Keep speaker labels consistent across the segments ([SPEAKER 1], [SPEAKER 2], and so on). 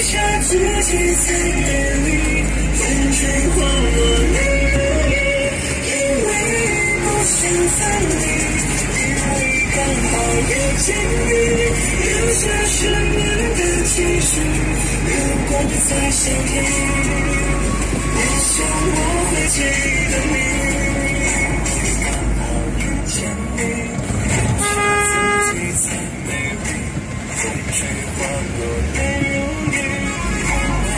[SPEAKER 1] 下自己最美丽，风吹花落泪流离，因为不想分离，因为刚好遇见你，留下生命的期许。如果不再相遇，我想我会记得你，刚好遇见你，留下自己最美丽，风吹花落泪流离，因为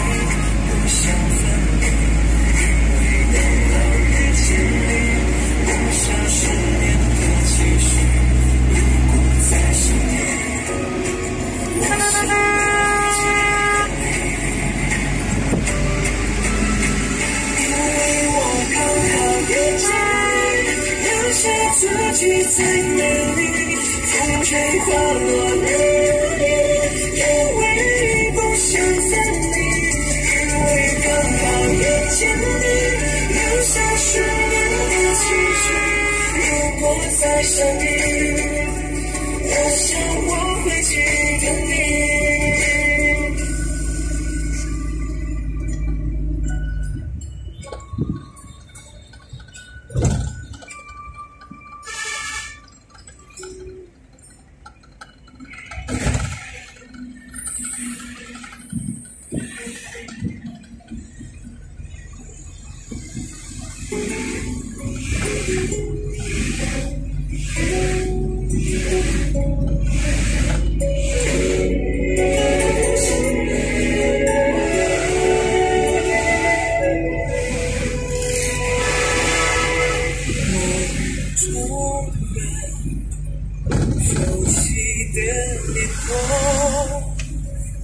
[SPEAKER 1] 不想分离，因为刚好遇见你，留下十年的期许。如果再相遇，我想我会记得你，因为我刚好遇见你，留下自己最美丽，风吹花落泪流离，因为不想分离，因为刚好遇见你，留下十年的期许。如果再相遇，我想我会记得你。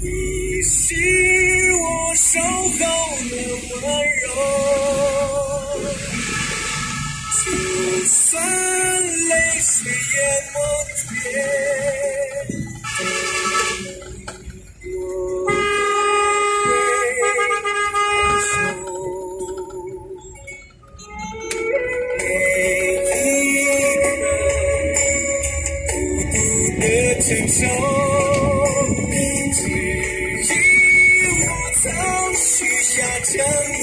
[SPEAKER 1] 依稀我守候的温柔，就算泪水淹没天，我会守每一个孤独的承受。许下承诺，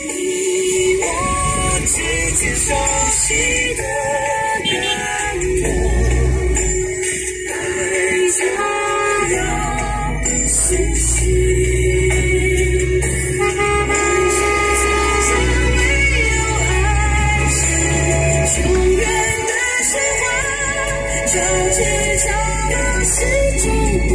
[SPEAKER 1] 你我之间熟悉的感动，爱就要清晰。世界上没有爱是永远的神话，交织在心中不。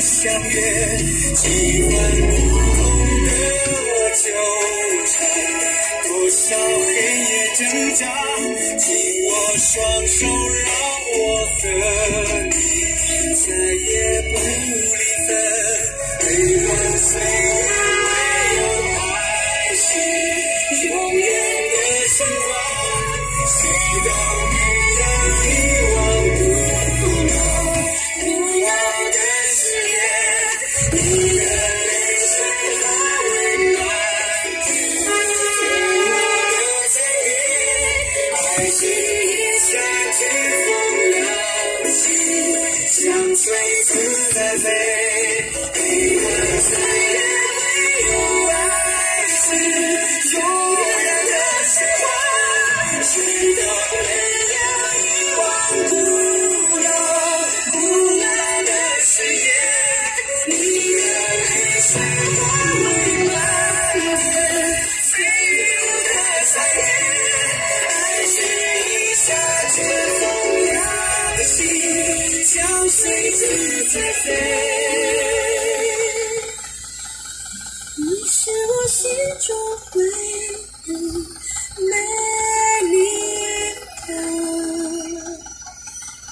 [SPEAKER 1] 相约，几番不同的纠缠，多少黑夜挣扎，紧握双手，让我和你在不离分，为何岁月没有爱是永远的牵挂，谁都没有遗忘不落不老的誓言，你的泪水和温暖，给我的记忆，爱是一下疾风扬起，像随自在飞，为何岁月没有爱是永远的牵挂，谁都没有遗忘不老不老的誓言，你的泪水和温暖，岁月的残烟，爱是一下疾风扬起，像随自在飞。你是我心中唯一美丽的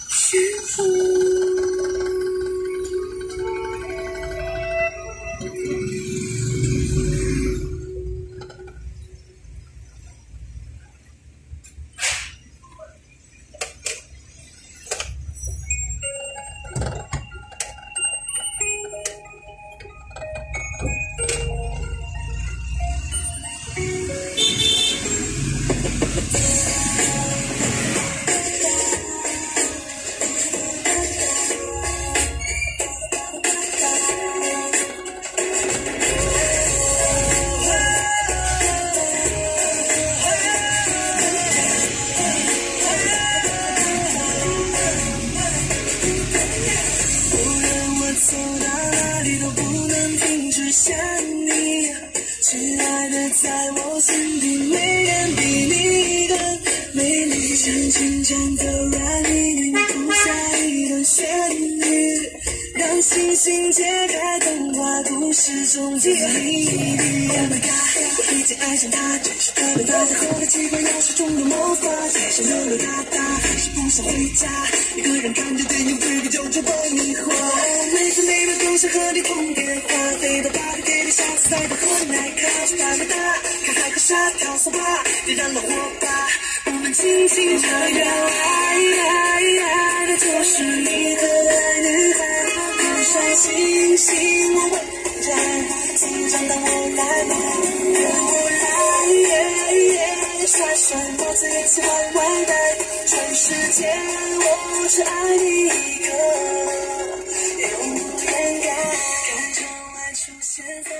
[SPEAKER 1] 时候。走到哪里都不能停止想你，亲爱的，在我心底没人比你更美丽，像轻轻的软泥，谱下一段旋律，让星星揭开童话故事中的谜底。Oh my god， 我已经爱上他，只是可能他在后来机关钥匙中的魔法，太想热热他他，还是不想回家，一个人看着电影，追个就这爆米花。每次每晚都想和你通电话，飞到巴黎给你下次再的喝奶咖，去大马达，看海和沙跳桑巴，别让老火把，我们轻轻唱呀，爱的就是你可爱女孩，路上星星我会摘，请张当我来吧，我来，甩甩帽子一起玩玩带，全世界我只爱你一个。永远感看窗外出现在